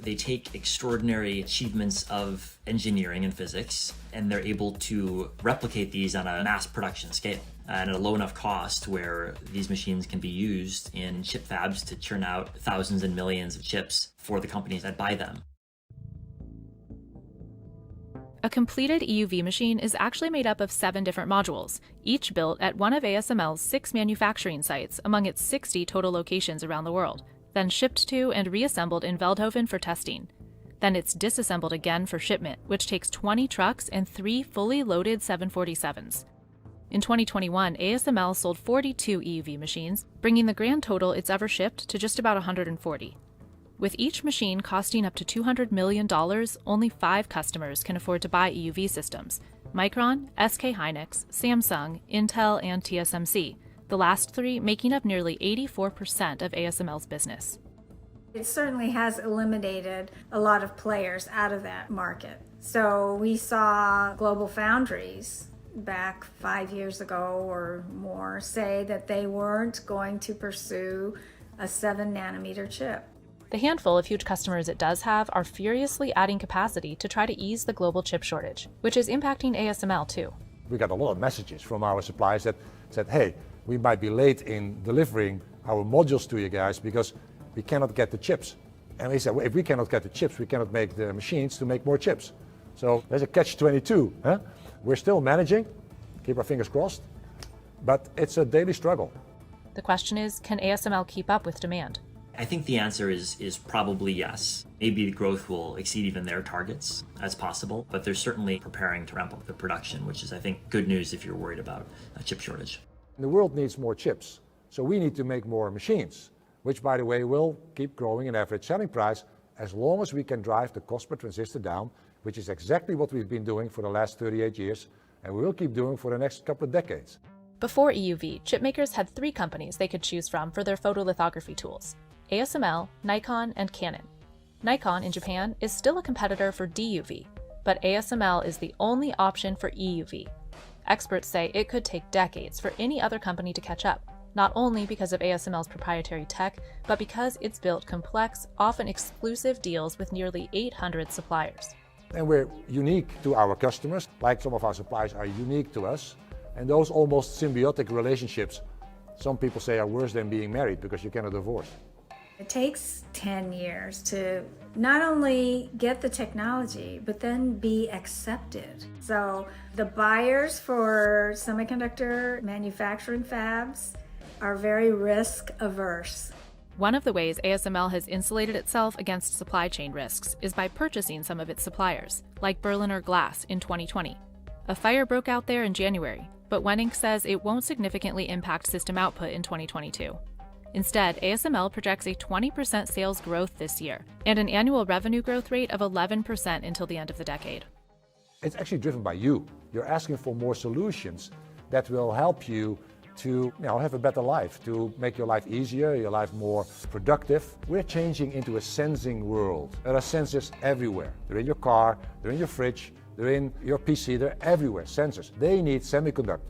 They take extraordinary achievements of engineering and physics, and they're able to replicate these on a mass production scale and at a low enough cost where these machines can be used in chip fabs to churn out thousands and millions of chips for the companies that buy them. A completed EUV machine is actually made up of 7 different modules, each built at one of ASML's 6 manufacturing sites among its 60 total locations around the world, then shipped to and reassembled in Veldhoven for testing. Then it's disassembled again for shipment, which takes 20 trucks and 3 fully loaded 747s. In 2021, ASML sold 42 EUV machines, bringing the grand total it's ever shipped to just about 140. With each machine costing up to $200 million, only 5 customers can afford to buy EUV systems: Micron, SK Hynix, Samsung, Intel, and TSMC, the last 3 making up nearly 84% of ASML's business. It certainly has eliminated a lot of players out of that market. So we saw global foundries back 5 years ago or more say that they weren't going to pursue a 7-nanometer chip. The handful of huge customers it does have are furiously adding capacity to try to ease the global chip shortage, which is impacting ASML too. We got a lot of messages from our suppliers that said, hey, we might be late in delivering our modules to you guys because we cannot get the chips. And we said, well, if we cannot get the chips, we cannot make the machines to make more chips. So there's a catch-22. Huh? We're still managing, keep our fingers crossed, but it's a daily struggle. The question is, can ASML keep up with demand? I think the answer is probably yes. Maybe the growth will exceed even their targets. That's possible, but they're certainly preparing to ramp up the production, which is, I think, good news if you're worried about a chip shortage. The world needs more chips, so we need to make more machines, which, by the way, will keep growing in average selling price as long as we can drive the cost per transistor down, which is exactly what we've been doing for the last 38 years, and we will keep doing for the next couple of decades. Before EUV, chipmakers had 3 companies they could choose from for their photolithography tools: ASML, Nikon, and Canon. Nikon in Japan is still a competitor for DUV, but ASML is the only option for EUV. Experts say it could take decades for any other company to catch up, not only because of ASML's proprietary tech, but because it's built complex, often exclusive deals with nearly 800 suppliers. And we're unique to our customers, like some of our suppliers are unique to us, and those almost symbiotic relationships, some people say, are worse than being married because you cannot divorce. It takes 10 years to not only get the technology, but then be accepted. So the buyers for semiconductor manufacturing fabs are very risk averse. One of the ways ASML has insulated itself against supply chain risks is by purchasing some of its suppliers, like Berliner Glass in 2020. A fire broke out there in January, but Wenning says it won't significantly impact system output in 2022. Instead, ASML projects a 20% sales growth this year and an annual revenue growth rate of 11% until the end of the decade. It's actually driven by you. You're asking for more solutions that will help you to have a better life, to make your life easier, your life more productive. We're changing into a sensing world. There are sensors everywhere. They're in your car, they're in your fridge, they're in your PC, they're everywhere, sensors. They need semiconductors.